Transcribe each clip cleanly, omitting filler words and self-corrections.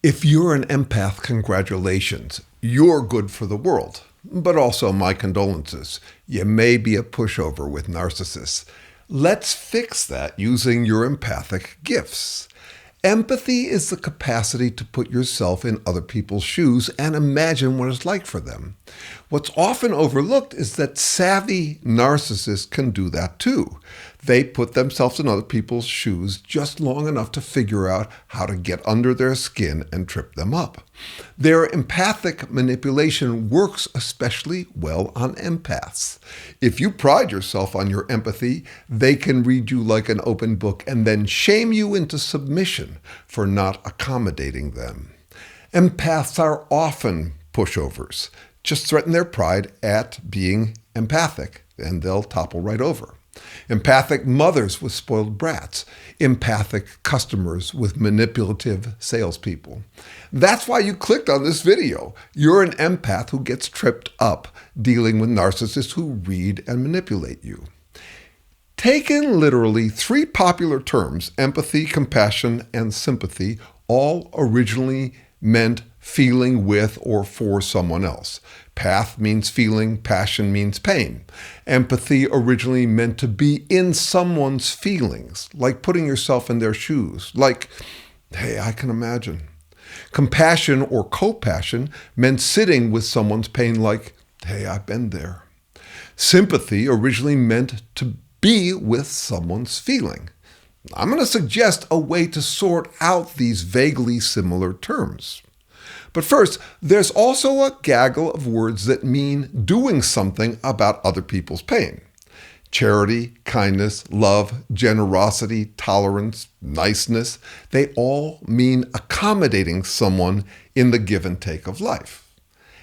If you're an empath, congratulations. You're good for the world. But also my condolences. You may be a pushover with narcissists. Let's fix that using your empathic gifts. Empathy is the capacity to put yourself in other people's shoes and imagine what it's like for them. What's often overlooked is that savvy narcissists can do that too. They put themselves in other people's shoes just long enough to figure out how to get under their skin and trip them up. Their empathic manipulation works especially well on empaths. If you pride yourself on your empathy, they can read you like an open book and then shame you into submission for not accommodating them. Empaths are often pushovers. Just threaten their pride at being empathic, and they'll topple right over. Empathic mothers with spoiled brats. Empathic customers with manipulative salespeople. That's why you clicked on this video. You're an empath who gets tripped up dealing with narcissists who read and manipulate you. Taken literally, three popular terms, empathy, compassion, and sympathy, all originally meant feeling with or for someone else. Path means feeling, passion means pain. Empathy originally meant to be in someone's feelings, like putting yourself in their shoes, like, hey, I can imagine. Compassion or co-passion meant sitting with someone's pain, like, hey, I've been there. Sympathy originally meant to be with someone's feeling. I'm going to suggest a way to sort out these vaguely similar terms. But first, there's also a gaggle of words that mean doing something about other people's pain. Charity, kindness, love, generosity, tolerance, niceness, they all mean accommodating someone in the give and take of life.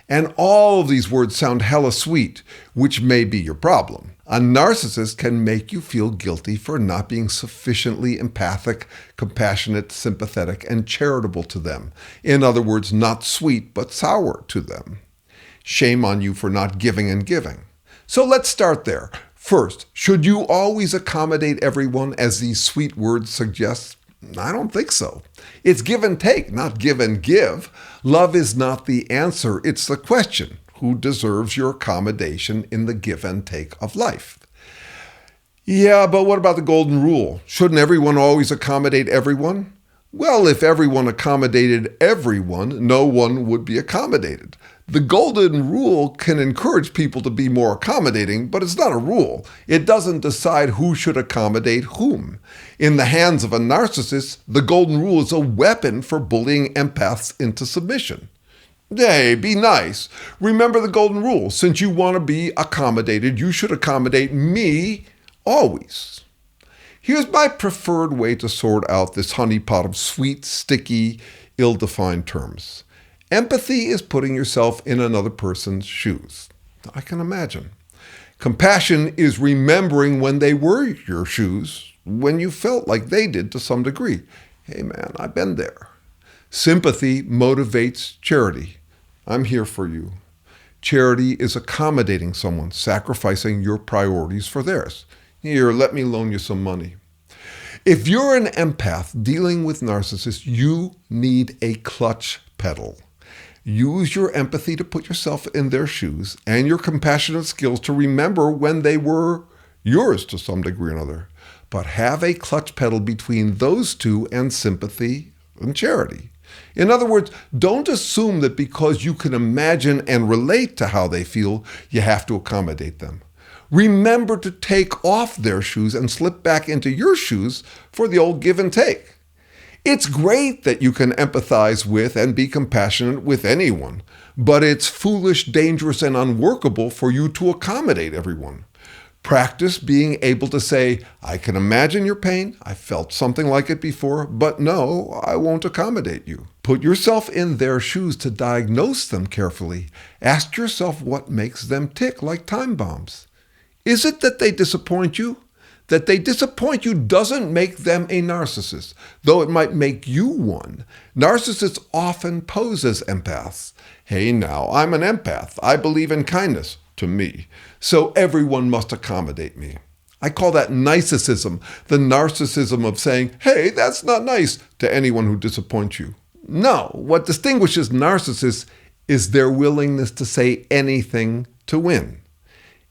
And all of these words sound hella sweet, which may be your problem. A narcissist can make you feel guilty for not being sufficiently empathic, compassionate, sympathetic, and charitable to them. In other words, not sweet, but sour to them. Shame on you for not giving and giving. So let's start there. First, should you always accommodate everyone as these sweet words suggest? I don't think so. It's give and take, not give and give. Love is not the answer, it's the question. Who deserves your accommodation in the give and take of life? Yeah, but what about the golden rule? Shouldn't everyone always accommodate everyone? Well, if everyone accommodated everyone, no one would be accommodated. The golden rule can encourage people to be more accommodating, but it's not a rule. It doesn't decide who should accommodate whom. In the hands of a narcissist, the golden rule is a weapon for bullying empaths into submission. Hey, be nice. Remember the golden rule. Since you want to be accommodated, you should accommodate me always. Here's my preferred way to sort out this honeypot of sweet, sticky, ill-defined terms. Empathy is putting yourself in another person's shoes. I can imagine. Compassion is remembering when they were your shoes, when you felt like they did to some degree. Hey man, I've been there. Sympathy motivates charity. I'm here for you. Charity is accommodating someone, sacrificing your priorities for theirs. Here, let me loan you some money. If you're an empath dealing with narcissists, you need a clutch pedal. Use your empathy to put yourself in their shoes and your compassionate skills to remember when they were yours to some degree or another. But have a clutch pedal between those two and sympathy and charity. In other words, don't assume that because you can imagine and relate to how they feel, you have to accommodate them. Remember to take off their shoes and slip back into your shoes for the old give and take. It's great that you can empathize with and be compassionate with anyone, but it's foolish, dangerous, and unworkable for you to accommodate everyone. Practice being able to say, I can imagine your pain, I felt something like it before, but no, I won't accommodate you. Put yourself in their shoes to diagnose them carefully. Ask yourself what makes them tick like time bombs. Is it that they disappoint you? That they disappoint you doesn't make them a narcissist, though it might make you one. Narcissists often pose as empaths. Hey now, I'm an empath. I believe in kindness, to me. So everyone must accommodate me. I call that narcissism, the narcissism of saying, hey, that's not nice to anyone who disappoints you. No, what distinguishes narcissists is their willingness to say anything to win.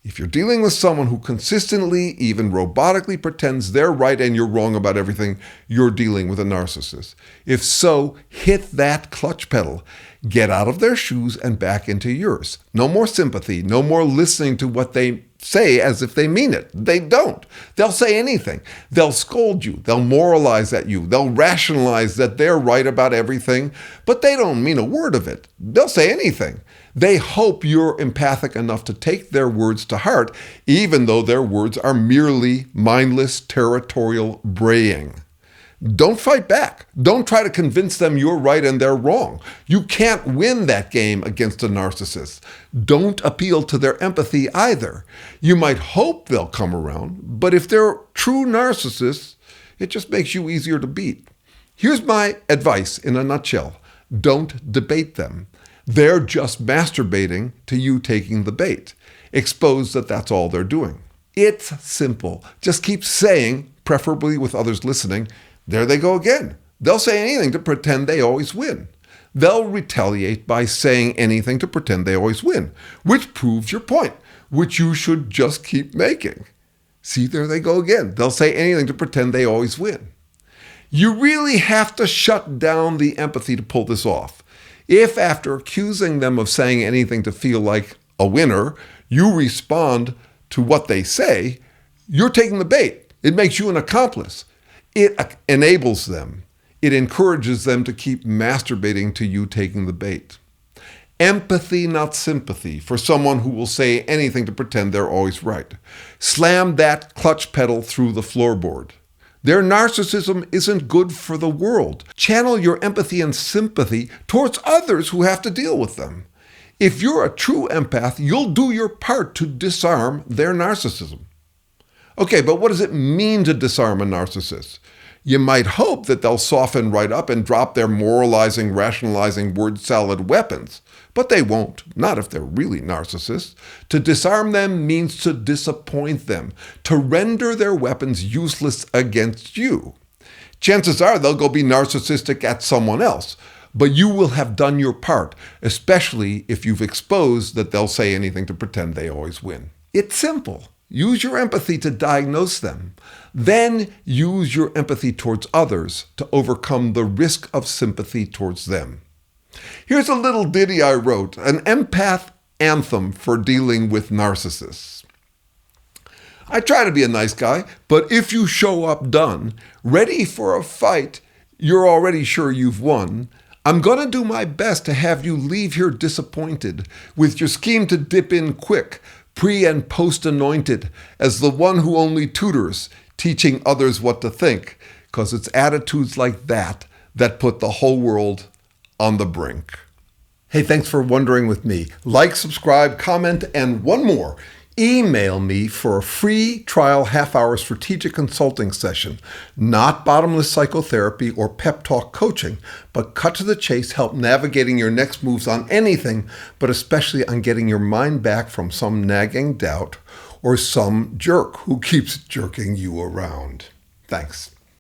If you're dealing with someone who consistently, even robotically pretends they're right and you're wrong about everything, you're dealing with a narcissist. If so, hit that clutch pedal. Get out of their shoes and back into yours. No more sympathy, no more listening to what they say as if they mean it. They don't. They'll say anything. They'll scold you. They'll moralize at you. They'll rationalize that they're right about everything, but they don't mean a word of it. They'll say anything. They hope you're empathic enough to take their words to heart, even though their words are merely mindless territorial braying. Don't fight back. Don't try to convince them you're right and they're wrong. You can't win that game against a narcissist. Don't appeal to their empathy either. You might hope they'll come around, but if they're true narcissists, it just makes you easier to beat. Here's my advice in a nutshell. Don't debate them. They're just masturbating to you taking the bait. Expose that that's all they're doing. It's simple. Just keep saying, preferably with others listening, there they go again. They'll say anything to pretend they always win. They'll retaliate by saying anything to pretend they always win, which proves your point, which you should just keep making. See, there they go again. They'll say anything to pretend they always win. You really have to shut down the empathy to pull this off. If after accusing them of saying anything to feel like a winner, you respond to what they say, you're taking the bait. It makes you an accomplice. It enables them. It encourages them to keep masturbating to you taking the bait. Empathy, not sympathy, for someone who will say anything to pretend they're always right. Slam that clutch pedal through the floorboard. Their narcissism isn't good for the world. Channel your empathy and sympathy towards others who have to deal with them. If you're a true empath, you'll do your part to disarm their narcissism. Okay, but what does it mean to disarm a narcissist? You might hope that they'll soften right up and drop their moralizing, rationalizing word salad weapons, but they won't, not if they're really narcissists. To disarm them means to disappoint them, to render their weapons useless against you. Chances are they'll go be narcissistic at someone else, but you will have done your part, especially if you've exposed that they'll say anything to pretend they always win. It's simple. Use your empathy to diagnose them. Then use your empathy towards others to overcome the risk of sympathy towards them. Here's a little ditty I wrote, an empath anthem for dealing with narcissists. I try to be a nice guy, but if you show up done, ready for a fight you're already sure you've won, I'm going to do my best to have you leave here disappointed, with your scheme to dip in quick, pre- and post-anointed, as the one who only tutors, teaching others what to think, because it's attitudes like that that put the whole world on the brink. Hey, thanks for wondering with me. Like, subscribe, comment, and one more. Email me for a free trial half-hour strategic consulting session. Not bottomless psychotherapy or pep talk coaching, but cut to the chase, help navigating your next moves on anything, but especially on getting your mind back from some nagging doubt or some jerk who keeps jerking you around. Thanks.